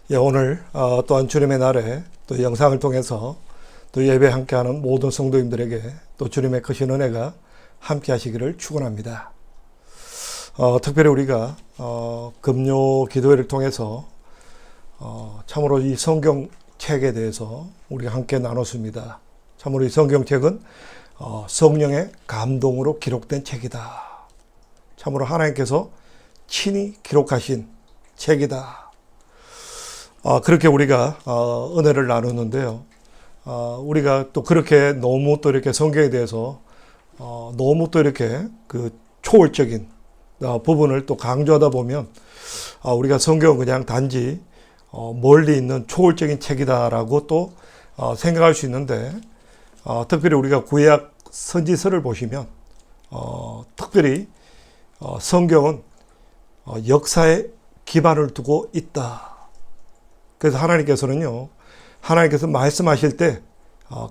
예, 오늘 또한 주님의 날에 또 영상을 통해서 또 예배 함께하는 모든 성도님들에게 또 주님의 크신 은혜가 함께 하시기를 축원합니다. 특별히 우리가 금요 기도회를 통해서 참으로 이 성경책에 대해서 우리가 함께 나눴습니다. 참으로 이 성경책은 성령의 감동으로 기록된 책이다. 참으로 하나님께서 친히 기록하신 책이다. 그렇게 우리가 은혜를 나누는데요. 우리가 또 그렇게 너무 또 이렇게 성경에 대해서 너무 또 이렇게 그 초월적인 부분을 또 강조하다 보면 우리가 성경은 그냥 단지 멀리 있는 초월적인 책이다라고 또 생각할 수 있는데, 특별히 우리가 구약 선지서를 보시면 특별히 성경은 역사에 기반을 두고 있다. 그래서 하나님께서 말씀하실 때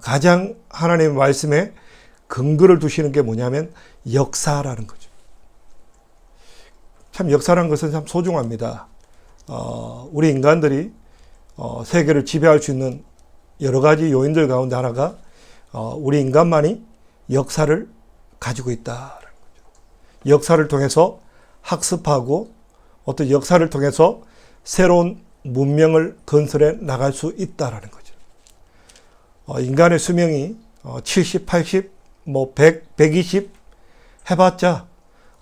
가장 하나님의 말씀에 근거를 두시는 게 뭐냐면 역사라는 거죠. 참 역사라는 것은 참 소중합니다. 우리 인간들이 세계를 지배할 수 있는 여러 가지 요인들 가운데 하나가 우리 인간만이 역사를 가지고 있다라는 거죠. 역사를 통해서 학습하고 어떤 역사를 통해서 새로운 문명을 건설해 나갈 수 있다라는 거죠. 인간의 수명이 70, 80, 100, 120 해봤자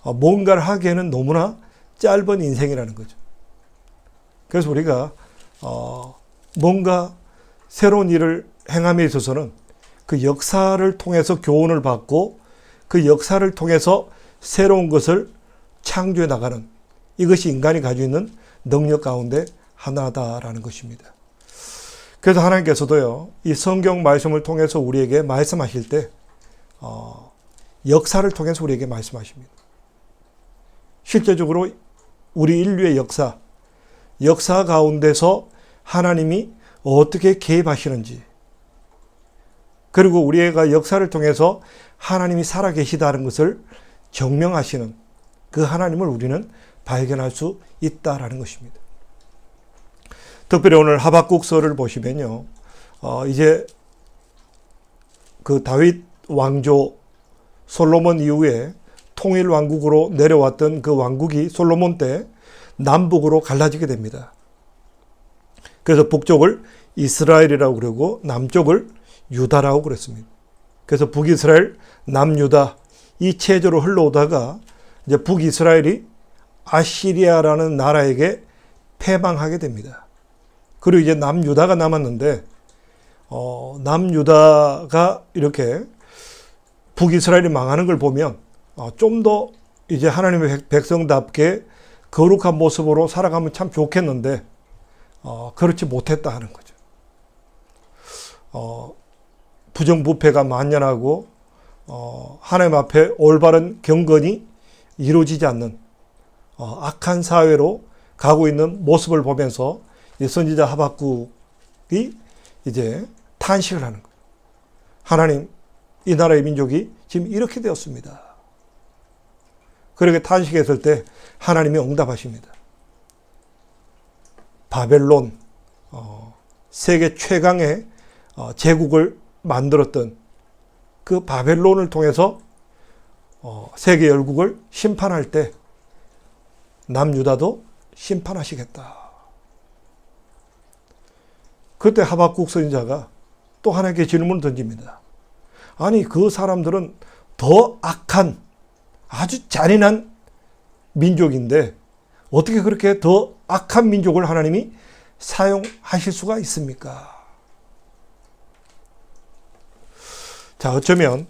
뭔가를 하기에는 너무나 짧은 인생이라는 거죠. 그래서 우리가 뭔가 새로운 일을 행함에 있어서는 그 역사를 통해서 교훈을 받고 그 역사를 통해서 새로운 것을 창조해 나가는, 이것이 인간이 가지고 있는 능력 가운데 하나다라는 것입니다. 그래서 하나님께서도요, 이 성경 말씀을 통해서 우리에게 말씀하실 때 역사를 통해서 우리에게 말씀하십니다. 실제적으로 우리 인류의 역사 가운데서 하나님이 어떻게 개입하시는지, 그리고 우리가 역사를 통해서 하나님이 살아계시다는 것을 증명하시는 그 하나님을 우리는 발견할 수 있다라는 것입니다. 특별히 오늘 하박국서를 보시면요, 이제 그 다윗 왕조 솔로몬 이후에 통일 왕국으로 내려왔던 그 왕국이 솔로몬 때 남북으로 갈라지게 됩니다. 그래서 북쪽을 이스라엘이라고 그러고 남쪽을 유다라고 그랬습니다. 그래서 북이스라엘, 남유다 이 체제로 흘러오다가 이제 북이스라엘이 아시리아라는 나라에게 패망하게 됩니다. 그리고 이제 남유다가 남았는데, 남유다가 이렇게 북이스라엘이 망하는 걸 보면 좀 더 이제 하나님의 백성답게 거룩한 모습으로 살아가면 참 좋겠는데 그렇지 못했다 하는 거죠. 부정부패가 만연하고 하나님 앞에 올바른 경건이 이루어지지 않는 악한 사회로 가고 있는 모습을 보면서 선지자 하박국이 이제 탄식을 하는 거예요. 하나님, 이 나라의 민족이 지금 이렇게 되었습니다. 그렇게 탄식했을 때 하나님이 응답하십니다. 바벨론, 세계 최강의 제국을 만들었던 그 바벨론을 통해서 세계 열국을 심판할 때 남유다도 심판하시겠다. 그때 하박국 선지자가 또 하나님께 질문을 던집니다. 아니, 그 사람들은 더 악한 아주 잔인한 민족인데 어떻게 그렇게 더 악한 민족을 하나님이 사용하실 수가 있습니까? 자, 어쩌면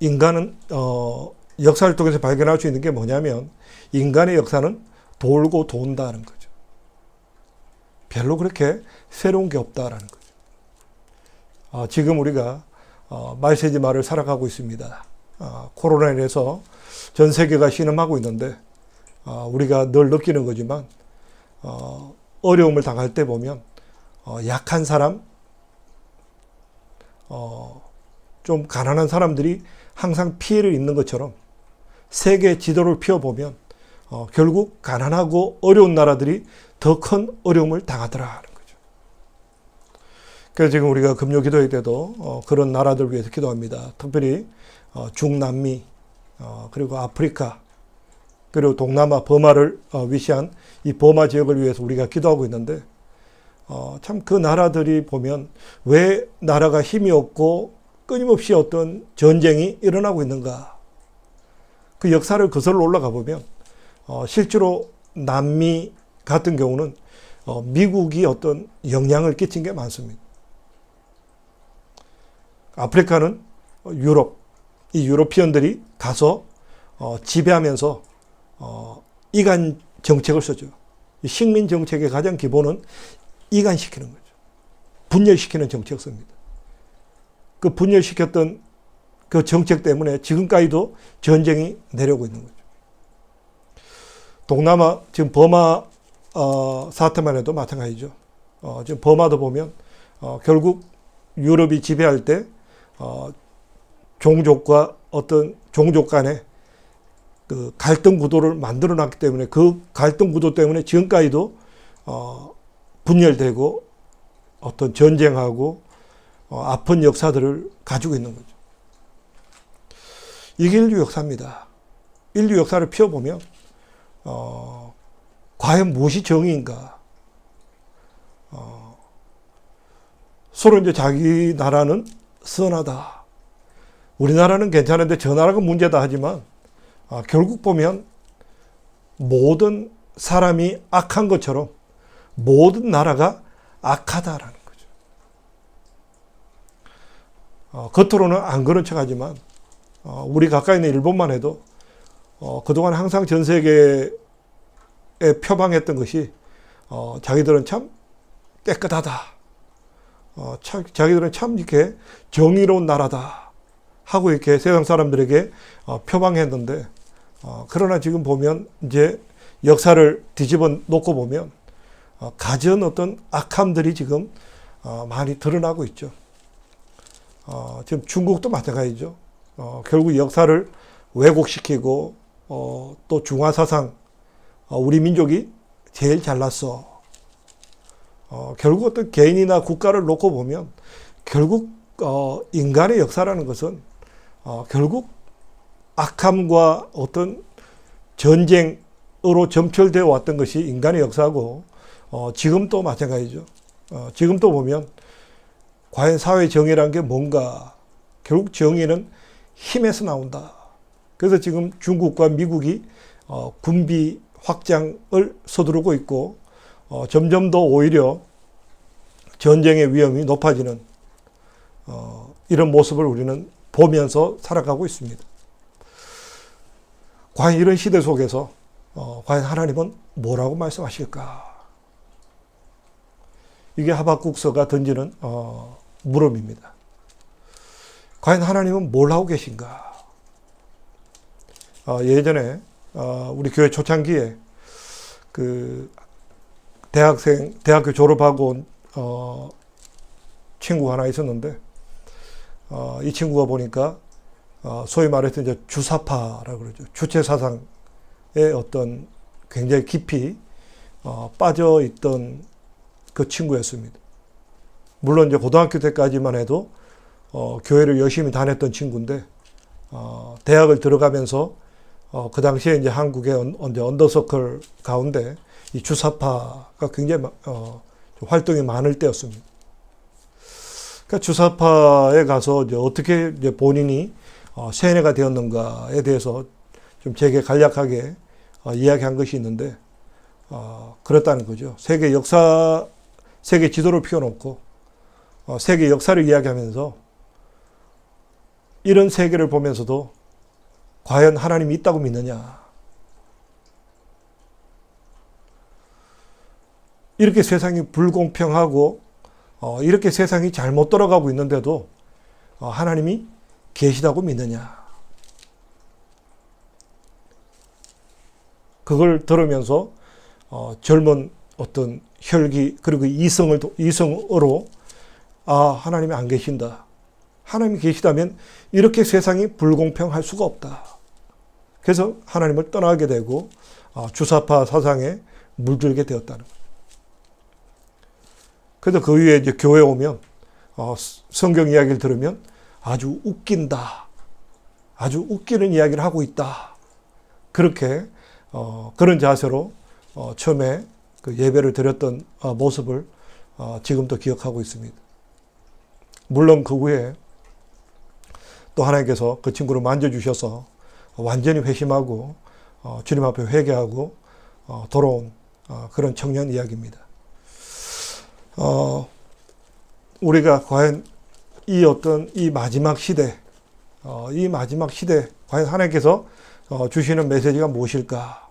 인간은 역사를 통해서 발견할 수 있는 게 뭐냐면 인간의 역사는 돌고 돈다는 거죠. 별로 그렇게 새로운 게 없다라는 거죠. 지금 우리가 말세지 말을 살아가고 있습니다. 코로나로 인해서 전 세계가 신음하고 있는데 우리가 늘 느끼는 거지만 어려움을 당할 때 보면 약한 사람, 좀 가난한 사람들이 항상 피해를 입는 것처럼 세계 지도를 펴보면 결국 가난하고 어려운 나라들이 더 큰 어려움을 당하더라 하는 거죠. 그래서 지금 우리가 금요 기도회 때도 그런 나라들을 위해서 기도합니다. 특별히 중남미, 그리고 아프리카, 그리고 동남아 버마를 위시한 이 버마 지역을 위해서 우리가 기도하고 있는데, 참 그 나라들이 보면 왜 나라가 힘이 없고 끊임없이 어떤 전쟁이 일어나고 있는가. 그 역사를 거슬러 올라가 보면 실제로 남미 같은 경우는 미국이 어떤 영향을 끼친 게 많습니다. 아프리카는 유럽, 이 유로피언들이 가서 지배하면서 이간 정책을 쓰죠. 식민 정책의 가장 기본은 이간시키는 거죠. 분열시키는 정책을 씁니다. 그 분열시켰던 그 정책 때문에 지금까지도 전쟁이 내려오고 있는 거죠. 동남아, 지금 버마 사태만 해도 마찬가지죠. 지금 버마도 보면 결국 유럽이 지배할 때 종족과 어떤 종족 간의 그 갈등 구도를 만들어 놨기 때문에 그 갈등 구도 때문에 지금까지도 분열되고 어떤 전쟁하고 아픈 역사들을 가지고 있는 거죠. 이게 인류 역사입니다. 인류 역사를 펴보면 과연 무엇이 정의인가? 서로 이제 자기 나라는 선하다. 우리나라는 괜찮은데 저 나라가 문제다 하지만 결국 보면 모든 사람이 악한 것처럼 모든 나라가 악하다라는 거죠. 겉으로는 안 그런 척하지만 우리 가까이 있는 일본만 해도 그동안 항상 전 세계에 표방했던 것이 자기들은 참 깨끗하다. 자기들은 참 이렇게 정의로운 나라다 하고 이렇게 세상 사람들에게 표방했는데, 그러나 지금 보면 이제 역사를 뒤집어 놓고 보면 가진 어떤 악함들이 지금 많이 드러나고 있죠. 지금 중국도 마찬가지죠. 결국 역사를 왜곡시키고 또 중화사상, 우리 민족이 제일 잘났어. 결국 어떤 개인이나 국가를 놓고 보면 결국 인간의 역사라는 것은 결국 악함과 어떤 전쟁으로 점철되어 왔던 것이 인간의 역사고, 지금도 마찬가지죠. 지금도 보면 과연 사회 정의란 게 뭔가, 결국 정의는 힘에서 나온다. 그래서 지금 중국과 미국이 군비 확장을 서두르고 있고, 점점 더 오히려 전쟁의 위험이 높아지는 이런 모습을 우리는 보면서 살아가고 있습니다. 과연 이런 시대 속에서 과연 하나님은 뭐라고 말씀하실까? 이게 하박국서가 던지는 물음입니다. 과연 하나님은 뭘 하고 계신가? 예전에 우리 교회 초창기에 그 대학교 졸업하고 온 친구가 하나 있었는데, 이 친구가 보니까 소위 말해서 이제 주사파라고 그러죠. 주체 사상에 어떤 굉장히 깊이 빠져 있던 그 친구였습니다. 물론 이제 고등학교 때까지만 해도 교회를 열심히 다녔던 친구인데, 대학을 들어가면서 그 당시에 이제 한국의 언더서클 가운데 이 주사파가 굉장히 활동이 많을 때였습니다. 그러니까 주사파에 가서 이제 어떻게 이제 본인이 세뇌가 되었는가에 대해서 좀 제게 간략하게 이야기한 것이 있는데, 그렇다는 거죠. 세계 지도를 펴놓고 세계 역사를 이야기하면서 이런 세계를 보면서도 과연 하나님이 있다고 믿느냐? 이렇게 세상이 불공평하고 이렇게 세상이 잘못 돌아가고 있는데도 하나님이 계시다고 믿느냐? 그걸 들으면서 젊은 어떤 혈기 그리고 이성으로 하나님이 안 계신다. 하나님이 계시다면 이렇게 세상이 불공평할 수가 없다. 그래서 하나님을 떠나게 되고 주사파 사상에 물들게 되었다는 거예요. 그래서 그 위에 이제 교회 오면 성경 이야기를 들으면 아주 웃긴다. 아주 웃기는 이야기를 하고 있다. 그렇게 그런 자세로 처음에 그 예배를 드렸던 모습을 지금도 기억하고 있습니다. 물론 그 후에 또 하나님께서 그 친구를 만져주셔서 완전히 회심하고 주님 앞에 회개하고 돌아온 그런 청년 이야기입니다. 우리가 과연 이 마지막 시대, 과연 하나님께서 주시는 메시지가 무엇일까?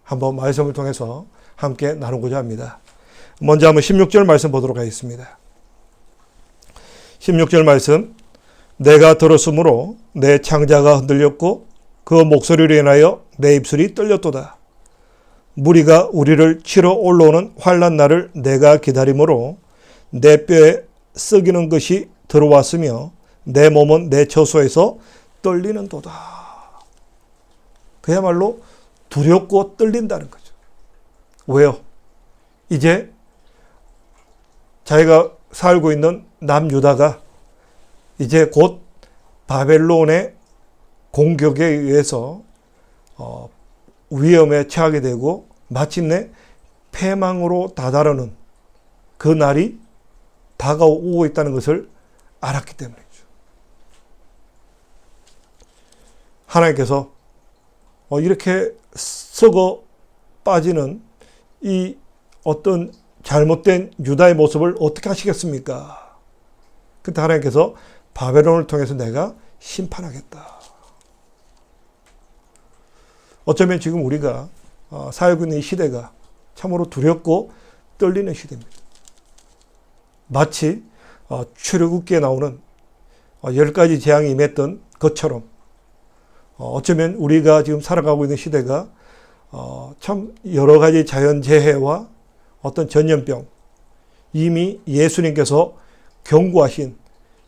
한번 말씀을 통해서 함께 나누고자 합니다. 먼저 한번 16절 말씀 보도록 하겠습니다. 16절 말씀, 내가 들었으므로 내 창자가 흔들렸고 그 목소리로 인하여 내 입술이 떨렸도다. 무리가 우리를 치러 올라오는 환난 날을 내가 기다림으로 내 뼈에 썩이는 것이 들어왔으며 내 몸은 내 처소에서 떨리는 도다. 그야말로 두렵고 떨린다는 거죠. 왜요? 이제 자기가 살고 있는 남유다가 이제 곧 바벨론의 공격에 의해서 위험에 처하게 되고 마침내 패망으로 다다르는 그 날이 다가오고 있다는 것을 알았기 때문이죠. 하나님께서 이렇게 썩어 빠지는 이 어떤 잘못된 유다의 모습을 어떻게 하시겠습니까? 그때 하나님께서 바벨론을 통해서 내가 심판하겠다. 어쩌면 지금 우리가 살고 있는 이 시대가 참으로 두렵고 떨리는 시대입니다. 마치 출애굽기에 나오는 10가지 재앙이 임했던 것처럼 어쩌면 우리가 지금 살아가고 있는 시대가 참 여러 가지 자연재해와 어떤 전염병, 이미 예수님께서 경고하신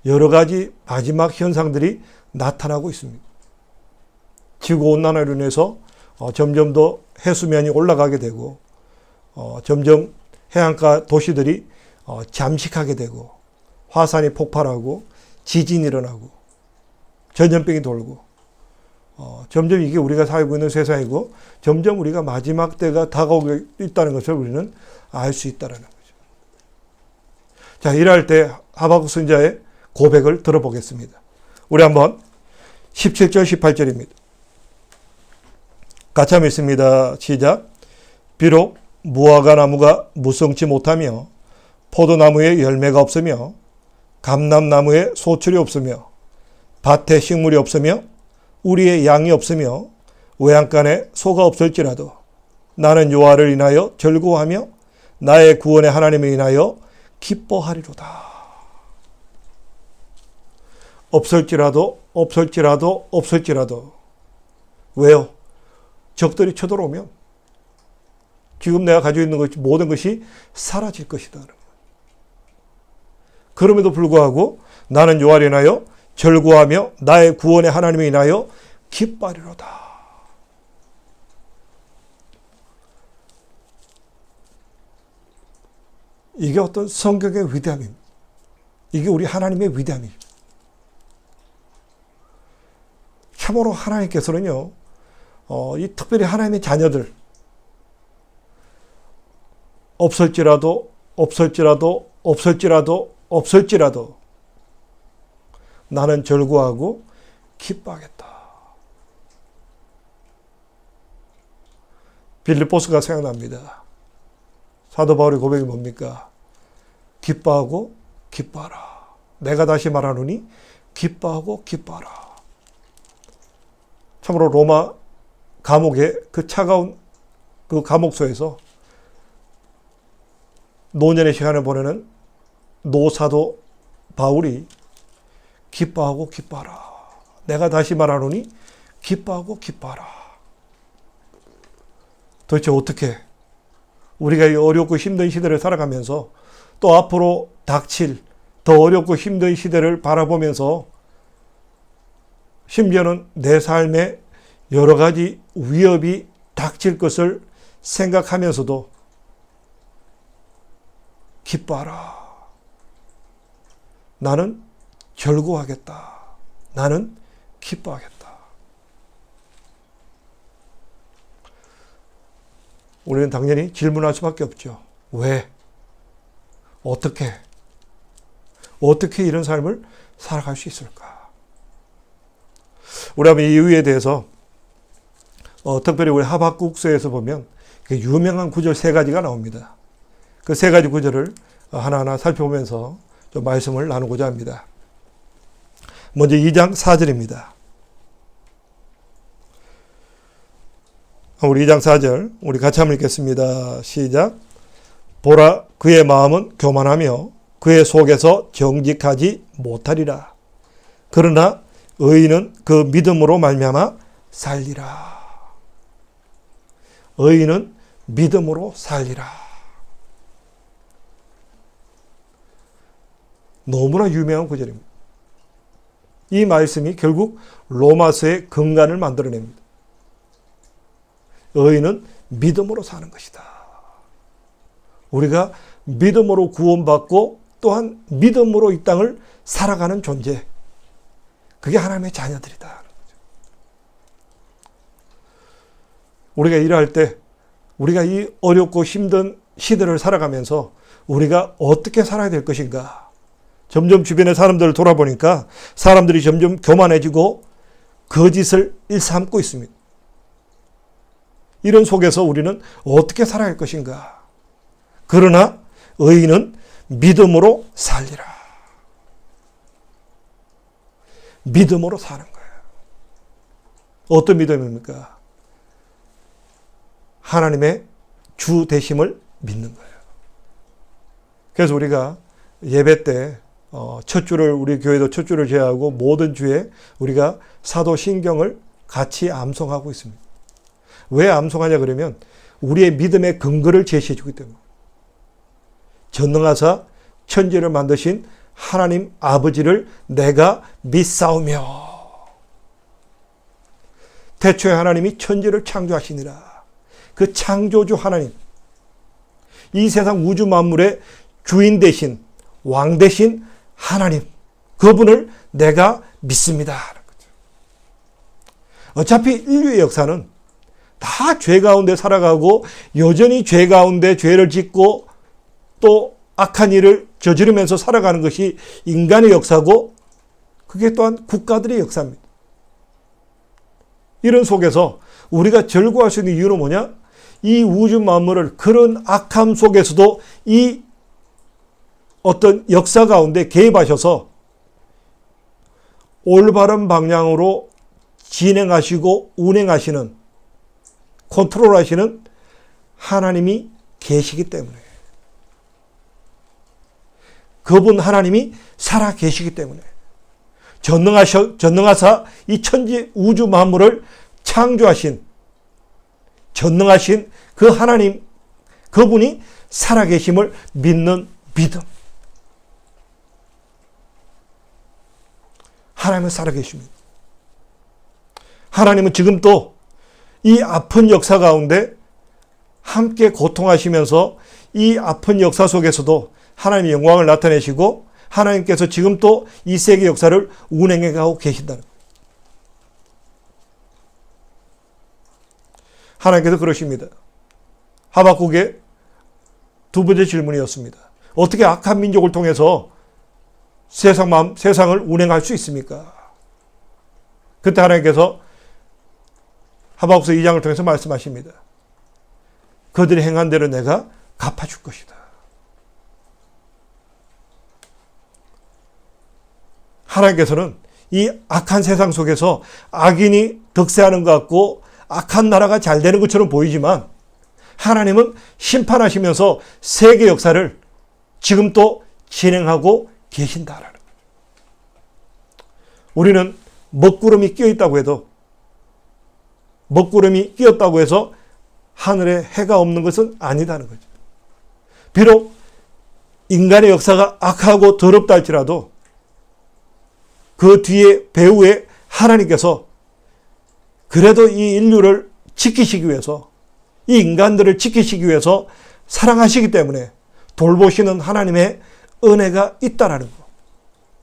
여러 가지 마지막 현상들이 나타나고 있습니다. 지구온난화로 인해서 점점 더 해수면이 올라가게 되고 점점 해안가 도시들이 잠식하게 되고 화산이 폭발하고 지진이 일어나고 전염병이 돌고 점점 이게 우리가 살고 있는 세상이고 점점 우리가 마지막 때가 다가오고 있다는 것을 우리는 알 수 있다는 거죠. 자, 이럴 때 하박국 선지자의 고백을 들어보겠습니다. 우리 한번 17절 18절입니다. 같이 한번 읽습니다. 시작. 비록 무화과 나무가 무성치 못하며 포도나무에 열매가 없으며 감람나무에 소출이 없으며 밭에 식물이 없으며 우리의 양이 없으며 외양간에 소가 없을지라도 나는 여호와를 인하여 즐거워하며 나의 구원의 하나님을 인하여 기뻐하리로다. 없을지라도 왜요? 적들이 쳐들어오면 지금 내가 가지고 있는 것 모든 것이 사라질 것이다. 그럼에도 불구하고 나는 여호와를 인하여 즐거워하며 나의 구원의 하나님을 인하여 기뻐하리로다. 이게 어떤 성경의 위대함입니다. 이게 우리 하나님의 위대함입니다. 참으로 하나님께서는요, 이 특별히 하나님의 자녀들, 없을지라도 나는 즐거워하고 기뻐하겠다. 빌립보스가 생각납니다. 사도 바울의 고백이 뭡니까? 기뻐하고 기뻐하라. 내가 다시 말하노니 기뻐하고 기뻐하라. 참으로 로마 감옥의 그 차가운 그 감옥소에서 노년의 시간을 보내는 노사도 바울이 기뻐하고 기뻐하라. 내가 다시 말하노니 기뻐하고 기뻐하라. 도대체 어떻게 우리가 이 어렵고 힘든 시대를 살아가면서 또 앞으로 닥칠 더 어렵고 힘든 시대를 바라보면서 심지어는 내 삶에 여러 가지 위협이 닥칠 것을 생각하면서도 기뻐하라. 나는 즐거워하겠다. 나는 기뻐하겠다. 우리는 당연히 질문할 수밖에 없죠. 왜? 어떻게 이런 삶을 살아갈 수 있을까? 우리 한번 이 이유에 대해서 특별히 우리 하박국서에서 보면 그 유명한 구절 3가지가 나옵니다. 그 3가지 구절을 하나하나 살펴보면서 좀 말씀을 나누고자 합니다. 먼저 2장 4절입니다. 우리 2장 4절 우리 같이 한번 읽겠습니다. 시작. 보라, 그의 마음은 교만하며 그의 속에서 정직하지 못하리라. 그러나 의인은 그 믿음으로 말미암아 살리라. 의인은 믿음으로 살리라. 너무나 유명한 구절입니다. 이 말씀이 결국 로마서의 근간을 만들어냅니다. 의인은 믿음으로 사는 것이다. 우리가 믿음으로 구원받고 또한 믿음으로 이 땅을 살아가는 존재. 그게 하나님의 자녀들이다. 우리가 일할 때 우리가 이 어렵고 힘든 시대를 살아가면서 우리가 어떻게 살아야 될 것인가. 점점 주변의 사람들을 돌아보니까 사람들이 점점 교만해지고 거짓을 일삼고 있습니다. 이런 속에서 우리는 어떻게 살아야 할 것인가. 그러나 의인은 믿음으로 살리라. 믿음으로 사는 거예요. 어떤 믿음입니까? 하나님의 주 되심을 믿는 거예요. 그래서 우리가 예배 때 첫 주를 우리 교회도 첫 주를 제외하고 모든 주에 우리가 사도신경을 같이 암송하고 있습니다. 왜 암송하냐 그러면 우리의 믿음의 근거를 제시해 주기 때문에. 전능하사 천지를 만드신 하나님 아버지를 내가 믿사오며. 태초에 하나님이 천지를 창조하시니라. 그 창조주 하나님, 이 세상 우주 만물의 주인 되신, 왕 되신 하나님, 그분을 내가 믿습니다. 어차피 인류의 역사는 다 죄 가운데 살아가고 여전히 죄 가운데 죄를 짓고 또 악한 일을 저지르면서 살아가는 것이 인간의 역사고 그게 또한 국가들의 역사입니다. 이런 속에서 우리가 즐거워할 수 있는 이유는 뭐냐? 이 우주 만물을 그런 악함 속에서도 이 어떤 역사 가운데 개입하셔서 올바른 방향으로 진행하시고 운행하시는, 컨트롤하시는 하나님이 계시기 때문에, 그분 하나님이 살아 계시기 때문에, 전능하사 이 천지 우주 만물을 창조하신 전능하신 그 하나님, 그분이 살아 계심을 믿는 믿음. 하나님은 살아 계십니다. 하나님은 지금 또 이 아픈 역사 가운데 함께 고통하시면서 이 아픈 역사 속에서도 하나님의 영광을 나타내시고 하나님께서 지금 또 이 세계 역사를 운행해 가고 계신다는 거예요. 하나님께서 그러십니다. 하박국의 두 번째 질문이었습니다. 어떻게 악한 민족을 통해서 세상을 운행할 수 있습니까? 그때 하나님께서 하박국서 2장을 통해서 말씀하십니다. 그들이 행한 대로 내가 갚아줄 것이다. 하나님께서는 이 악한 세상 속에서 악인이 득세하는 것 같고 악한 나라가 잘 되는 것처럼 보이지만 하나님은 심판하시면서 세계 역사를 지금 또 진행하고 계신다라는 거예요. 우리는 먹구름이 끼어 있다고 해도 먹구름이 끼었다고 해서 하늘에 해가 없는 것은 아니다는 거죠. 비록 인간의 역사가 악하고 더럽다 할지라도 그 뒤에 배후에 하나님께서 그래도 이 인류를 지키시기 위해서 이 인간들을 지키시기 위해서 사랑하시기 때문에 돌보시는 하나님의 은혜가 있다라는 거.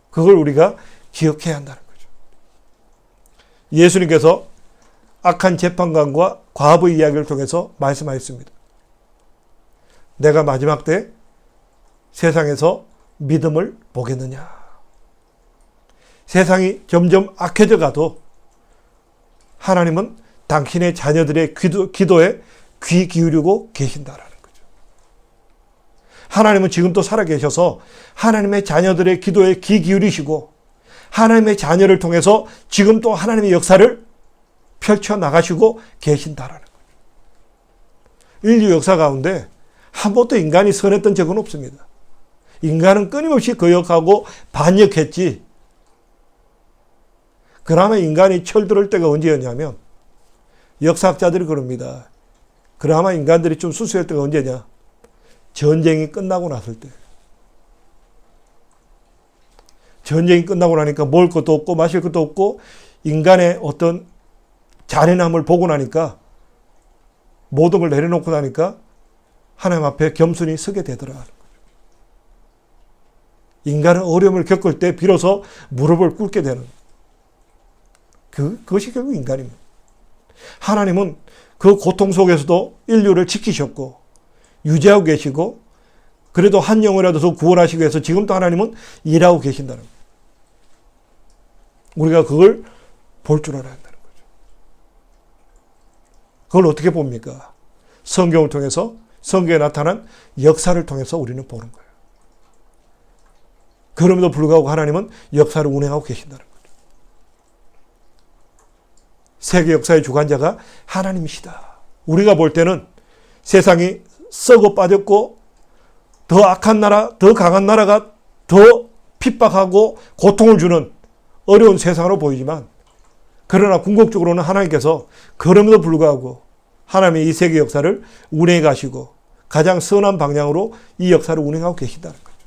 그걸 우리가 기억해야 한다는 거죠. 예수님께서 악한 재판관과 과부의 이야기를 통해서 말씀하셨습니다. 내가 마지막 때 세상에서 믿음을 보겠느냐. 세상이 점점 악해져 가도 하나님은 당신의 자녀들의 기도에 귀 기울이고 계신다라는 거죠. 하나님은 지금도 살아계셔서 하나님의 자녀들의 기도에 귀 기울이시고 하나님의 자녀를 통해서 지금 또 하나님의 역사를 펼쳐나가시고 계신다라는 거죠. 인류 역사 가운데 한 번도 인간이 선했던 적은 없습니다. 인간은 끊임없이 거역하고 반역했지. 그나마 인간이 철들을 때가 언제였냐면 역사학자들이 그럽니다. 그나마 인간들이 좀 수수할 때가 언제냐? 전쟁이 끝나고 났을 때. 전쟁이 끝나고 나니까 먹을 것도 없고 마실 것도 없고 인간의 어떤 잔인함을 보고 나니까 모든 걸 내려놓고 나니까 하나님 앞에 겸손히 서게 되더라. 인간은 어려움을 겪을 때 비로소 무릎을 꿇게 되는 그것이 결국 인간입니다. 하나님은 그 고통 속에서도 인류를 지키셨고 유지하고 계시고 그래도 한 영혼이라도 더 구원하시기 위해서 지금도 하나님은 일하고 계신다는 거예요. 우리가 그걸 볼 줄 알아야 한다는 거죠. 그걸 어떻게 봅니까? 성경을 통해서 성경에 나타난 역사를 통해서 우리는 보는 거예요. 그럼에도 불구하고 하나님은 역사를 운행하고 계신다는 거죠. 세계 역사의 주관자가 하나님이시다. 우리가 볼 때는 세상이 썩어 빠졌고 더 악한 나라, 더 강한 나라가 더 핍박하고 고통을 주는 어려운 세상으로 보이지만 그러나 궁극적으로는 하나님께서 그럼에도 불구하고 하나님의 이 세계 역사를 운행해 가시고 가장 선한 방향으로 이 역사를 운행하고 계신다는 거죠.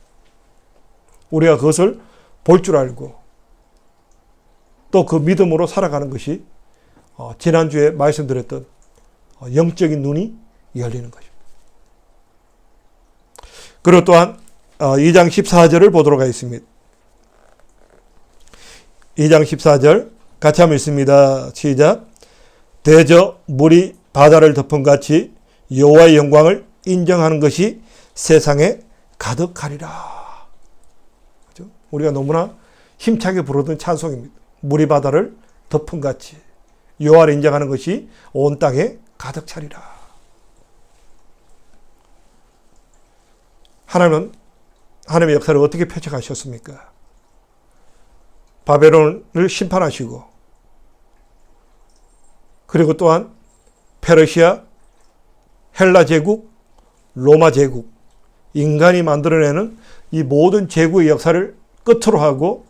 우리가 그것을 볼 줄 알고 또 그 믿음으로 살아가는 것이 지난주에 말씀드렸던 영적인 눈이 열리는 것입니다. 그리고 또한 2장 14절을 보도록 하겠습니다. 2장 14절 같이 한번 읽습니다. 시작. 대저 물이 바다를 덮은 같이 여호와의 영광을 인정하는 것이 세상에 가득하리라. 그렇죠? 우리가 너무나 힘차게 부르던 찬송입니다. 물이 바다를 덮은 같이 여호와를 인정하는 것이 온 땅에 가득 차리라. 하나님은 하나님의 역사를 어떻게 펼쳐가셨습니까? 바벨론을 심판하시고 그리고 또한 페르시아, 헬라 제국, 로마 제국, 인간이 만들어내는 이 모든 제국의 역사를 끝으로 하고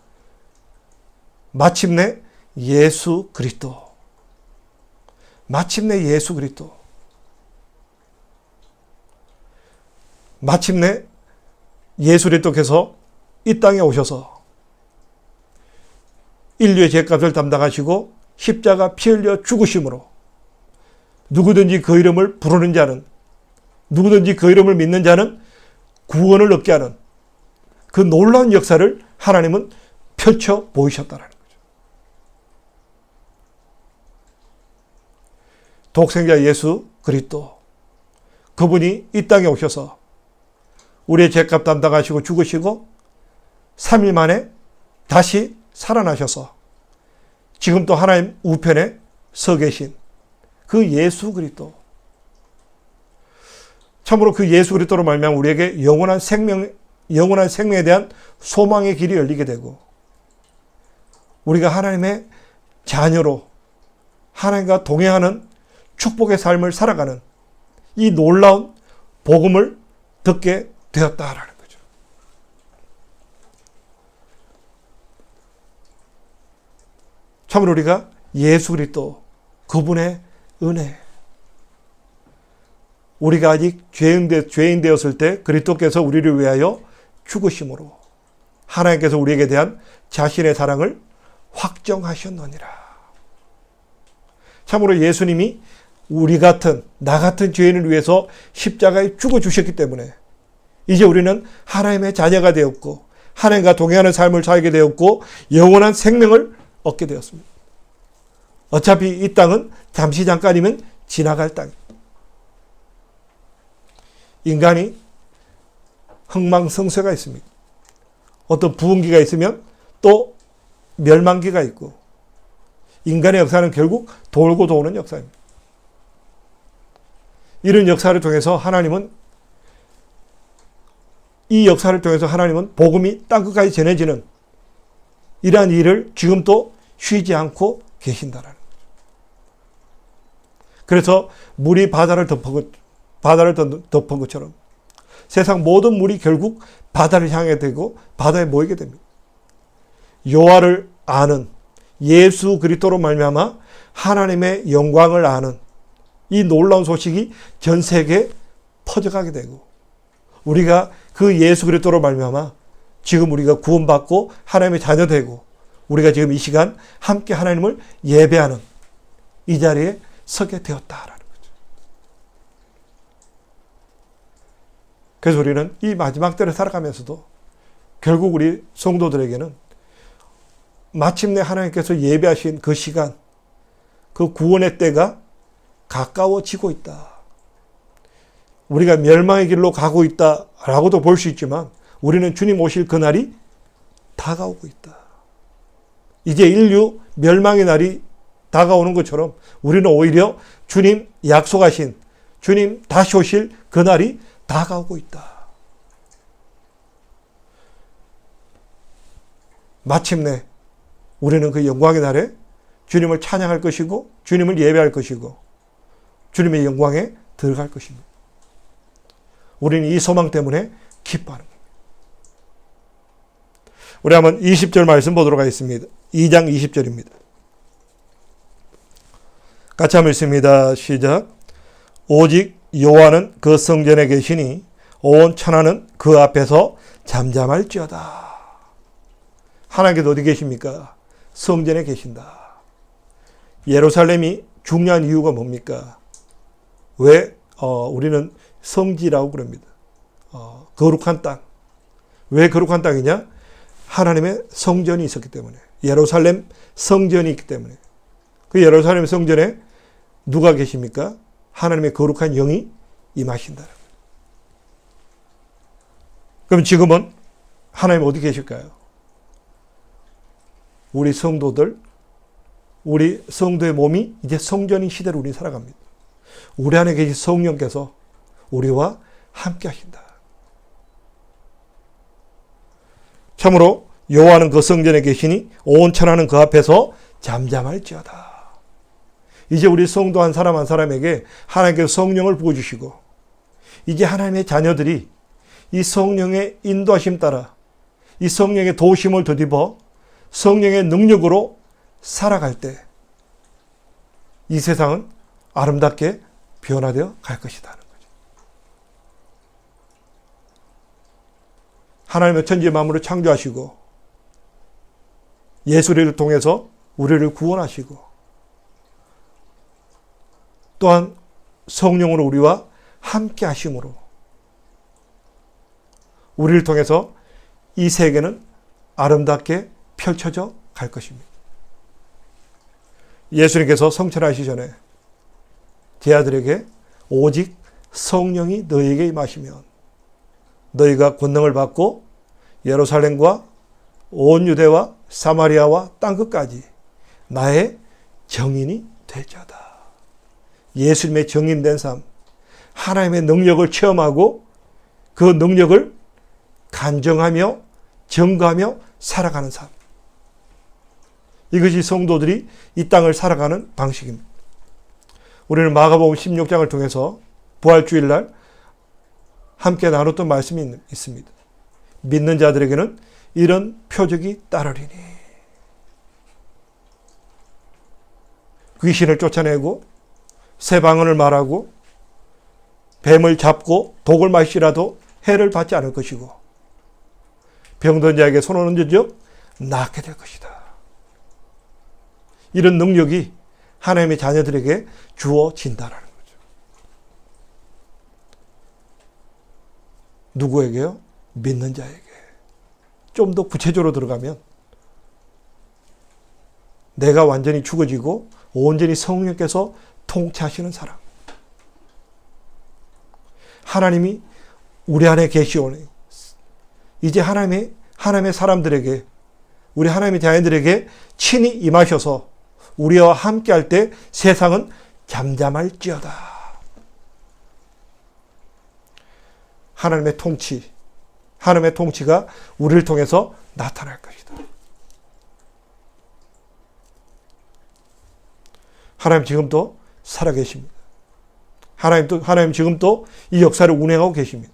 마침내 예수 그리스도. 마침내 예수 그리스도. 마침내 예수 그리스도께서 이 땅에 오셔서 인류의 죄값을 담당하시고 십자가 피 흘려 죽으심으로 누구든지 그 이름을 부르는 자는 누구든지 그 이름을 믿는 자는 구원을 얻게 하는 그 놀라운 역사를 하나님은 펼쳐 보이셨다는 거죠. 독생자 예수 그리스도 그분이 이 땅에 오셔서 우리의 죄값 담당하시고 죽으시고 3일 만에 다시 살아나셔서 지금 또 하나님 우편에 서 계신 그 예수 그리스도. 참으로 그 예수 그리스도로 말미암아 우리에게 영원한 생명에 대한 소망의 길이 열리게 되고 우리가 하나님의 자녀로 하나님과 동행하는 축복의 삶을 살아가는 이 놀라운 복음을 듣게 되었다라는 거죠. 참으로 우리가 예수 그리스도 그분의 은혜, 우리가 아직 죄인 되었을 때 그리스도께서 우리를 위하여 죽으심으로 하나님께서 우리에게 대한 자신의 사랑을 확정하셨느니라. 참으로 예수님이 나 같은 죄인을 위해서 십자가에 죽어주셨기 때문에 이제 우리는 하나님의 자녀가 되었고 하나님과 동행하는 삶을 살게 되었고 영원한 생명을 얻게 되었습니다. 어차피 이 땅은 잠시 잠깐이면 지나갈 땅입니다. 인간이 흥망성쇠가 있습니다. 어떤 부흥기가 있으면 또 멸망기가 있고 인간의 역사는 결국 돌고 도는 역사입니다. 이런 역사를 통해서 하나님은 복음이 땅끝까지 전해지는 이러한 일을 지금도 쉬지 않고 계신다라는 거죠. 그래서 물이 바다를 덮은 것처럼 세상 모든 물이 결국 바다를 향해 되고 바다에 모이게 됩니다. 여호와를 아는 예수 그리스도로 말미암아 하나님의 영광을 아는 이 놀라운 소식이 전 세계에 퍼져가게 되고 우리가 그 예수 그리스도로 말미암아 지금 우리가 구원받고 하나님의 자녀 되고 우리가 지금 이 시간 함께 하나님을 예배하는 이 자리에 서게 되었다라는 거죠. 그래서 우리는 이 마지막 때를 살아가면서도 결국 우리 성도들에게는 마침내 하나님께서 예배하신 그 시간, 그 구원의 때가 가까워지고 있다. 우리가 멸망의 길로 가고 있다라고도 볼 수 있지만 우리는 주님 오실 그날이 다가오고 있다. 이제 인류 멸망의 날이 다가오는 것처럼 우리는 오히려 주님 약속하신 주님 다시 오실 그날이 다가오고 있다. 마침내 우리는 그 영광의 날에 주님을 찬양할 것이고 주님을 예배할 것이고 주님의 영광에 들어갈 것입니다. 우리는 이 소망 때문에 기뻐하는 겁니다. 우리 한번 20절 말씀 보도록 하겠습니다. 2장 20절입니다. 같이 한번 읽습니다. 시작. 오직 여호와는 그 성전에 계시니 온 천하는 그 앞에서 잠잠할지어다. 하나님께서 어디 계십니까? 성전에 계신다. 예루살렘이 중요한 이유가 뭡니까? 왜 우리는 성지라고 그럽니다. 거룩한 땅. 왜 거룩한 땅이냐? 하나님의 성전이 있었기 때문에. 예루살렘 성전이 있기 때문에. 그 예루살렘 성전에 누가 계십니까? 하나님의 거룩한 영이 임하신다. 그럼 지금은 하나님 어디 계실까요? 우리 성도들, 우리 성도의 몸이 이제 성전인 시대를 우리 살아갑니다. 우리 안에 계신 성령께서 우리와 함께 하신다. 참으로 여호와는 그 성전에 계시니 온 천하는 그 앞에서 잠잠할지어다. 이제 우리 성도 한 사람 한 사람에게 하나님께서 성령을 부어주시고 이제 하나님의 자녀들이 이 성령의 인도하심 따라 이 성령의 도우심을 덧입어 성령의 능력으로 살아갈 때 이 세상은 아름답게 변화되어 갈 것이다. 하나님의 천지 만물을 창조하시고 예수를 통해서 우리를 구원하시고 또한 성령으로 우리와 함께 하심으로 우리를 통해서 이 세계는 아름답게 펼쳐져 갈 것입니다. 예수님께서 성천하시기 전에 제 아들에게 오직 성령이 너희에게 임하시면 너희가 권능을 받고 예루살렘과 온 유대와 사마리아와 땅끝까지 나의 증인이 될지어다. 예수님의 증인된 삶, 하나님의 능력을 체험하고 그 능력을 간증하며 증거하며 살아가는 삶. 이것이 성도들이 이 땅을 살아가는 방식입니다. 우리는 마가복음 16장을 통해서 부활주일날 함께 나눴던 말씀이 있습니다. 믿는 자들에게는 이런 표적이 따르리니. 귀신을 쫓아내고 새 방언을 말하고 뱀을 잡고 독을 마시라도 해를 받지 않을 것이고 병든 자에게 손을 얹어줘 낫게 될 것이다. 이런 능력이 하나님의 자녀들에게 주어진다라는 거죠. 누구에게요? 믿는 자에게. 좀 더 구체적으로 들어가면 내가 완전히 죽어지고 온전히 성령께서 통치하시는 사람. 하나님이 우리 안에 계시오니 이제 하나님의 사람들에게, 우리 하나님의 자녀들에게 친히 임하셔서 우리와 함께 할 때 세상은 잠잠할지어다. 하나님의 통치가 우리를 통해서 나타날 것이다. 하나님 지금도 살아계십니다. 하나님 지금도 이 역사를 운행하고 계십니다.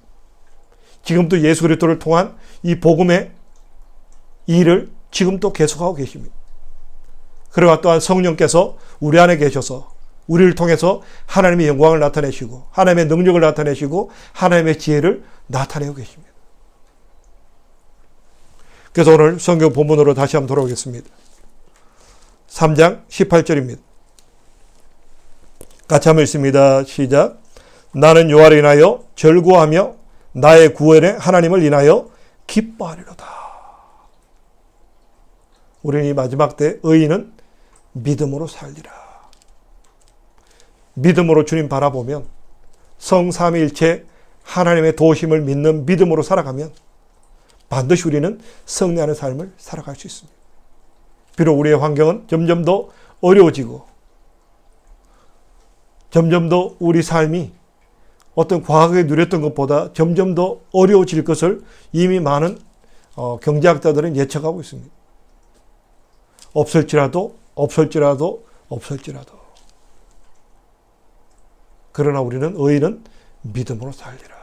지금도 예수 그리스도를 통한 이 복음의 일을 지금도 계속하고 계십니다. 그러나 또한 성령께서 우리 안에 계셔서 우리를 통해서 하나님의 영광을 나타내시고 하나님의 능력을 나타내시고 하나님의 지혜를 나타내고 계십니다. 그래서 오늘 성경 본문으로 다시 한번 돌아오겠습니다. 3장 18절입니다. 같이 한번 읽습니다. 시작. 나는 여호와를 인하여 절구하며 나의 구원의 하나님을 인하여 기뻐하리로다. 우리는 이 마지막 때 의인은 믿음으로 살리라. 믿음으로 주님 바라보면 성삼위일체 하나님의 도우심을 믿는 믿음으로 살아가면 반드시 우리는 승리하는 삶을 살아갈 수 있습니다. 비록 우리의 환경은 점점 더 어려워지고 점점 더 우리 삶이 어떤 과거에 누렸던 것보다 점점 더 어려워질 것을 이미 많은 경제학자들은 예측하고 있습니다. 없을지라도. 그러나 우리는 의인은 믿음으로 살리라.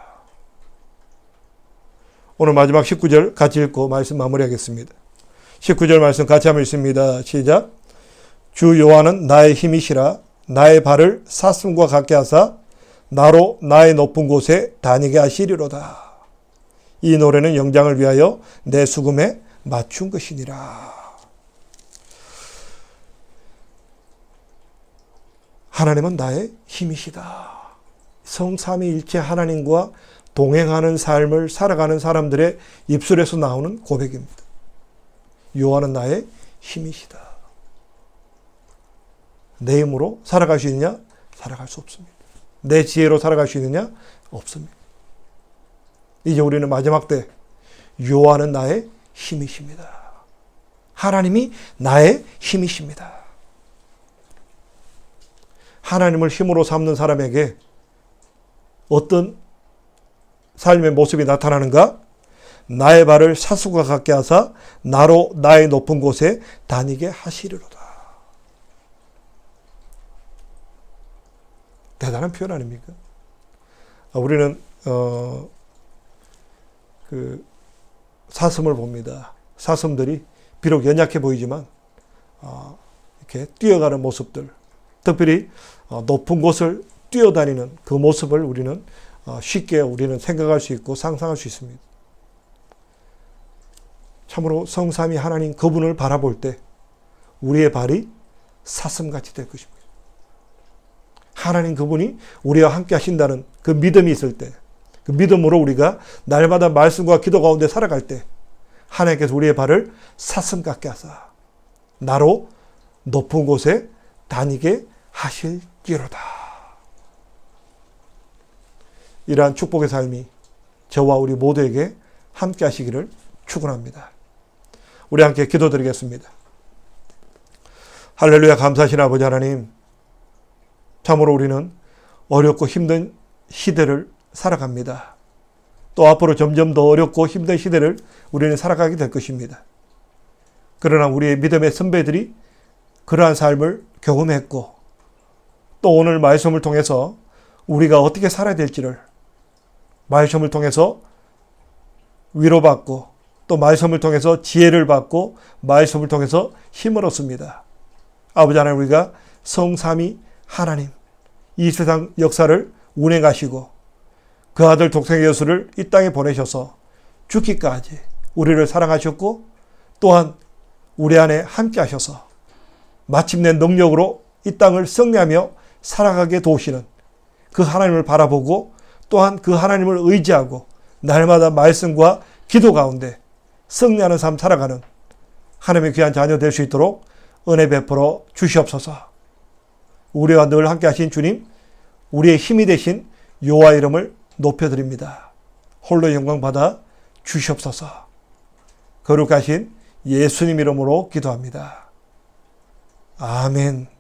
오늘 마지막 19절 같이 읽고 말씀 마무리하겠습니다. 19절 말씀 같이 한번 읽습니다. 시작. 주 여호와는 나의 힘이시라. 나의 발을 사슴과 같게 하사 나로 나의 높은 곳에 다니게 하시리로다. 이 노래는 영장을 위하여 내 수금에 맞춘 것이니라. 하나님은 나의 힘이시다. 성삼위일체 하나님과 동행하는 삶을 살아가는 사람들의 입술에서 나오는 고백입니다. 여호와는 나의 힘이시다. 내 힘으로 살아갈 수 있느냐? 살아갈 수 없습니다. 내 지혜로 살아갈 수 있느냐? 없습니다. 이제 우리는 마지막 때 여호와는 나의 힘이십니다. 하나님이 나의 힘이십니다. 하나님을 힘으로 삼는 사람에게 어떤 삶의 모습이 나타나는가? 나의 발을 사슴과 같게 하사 나로 나의 높은 곳에 다니게 하시리로다. 대단한 표현 아닙니까? 우리는 사슴을 봅니다. 사슴들이 비록 연약해 보이지만 이렇게 뛰어가는 모습들, 특별히 높은 곳을 뛰어다니는 그 모습을 우리는 쉽게 생각할 수 있고 상상할 수 있습니다. 참으로 성삼위 하나님 그분을 바라볼 때 우리의 발이 사슴같이 될 것입니다. 하나님 그분이 우리와 함께 하신다는 그 믿음이 있을 때, 그 믿음으로 우리가 날마다 말씀과 기도 가운데 살아갈 때 하나님께서 우리의 발을 사슴 같게 하사 나로 높은 곳에 다니게 하실지로다. 이러한 축복의 삶이 저와 우리 모두에게 함께 하시기를 축원합니다. 우리 함께 기도드리겠습니다. 할렐루야. 감사하신 아버지 하나님, 참으로 우리는 어렵고 힘든 시대를 살아갑니다. 또 앞으로 점점 더 어렵고 힘든 시대를 우리는 살아가게 될 것입니다. 그러나 우리의 믿음의 선배들이 그러한 삶을 경험했고 또 오늘 말씀을 통해서 우리가 어떻게 살아야 될지를 말씀을 통해서 위로받고 또 말씀을 통해서 지혜를 받고 말씀을 통해서 힘을 얻습니다. 아버지 하나님, 우리가 성삼위 하나님 이 세상 역사를 운행하시고 그 아들 독생의 예수를 이 땅에 보내셔서 죽기까지 우리를 사랑하셨고 또한 우리 안에 함께 하셔서 마침내 능력으로 이 땅을 승리하며 살아가게 도우시는 그 하나님을 바라보고 또한 그 하나님을 의지하고 날마다 말씀과 기도 가운데 승리하는 삶 살아가는 하나님의 귀한 자녀 될 수 있도록 은혜 베풀어 주시옵소서. 우리와 늘 함께 하신 주님, 우리의 힘이 되신 여호와 이름을 높여드립니다. 홀로 영광 받아 주시옵소서. 거룩하신 예수님 이름으로 기도합니다. 아멘.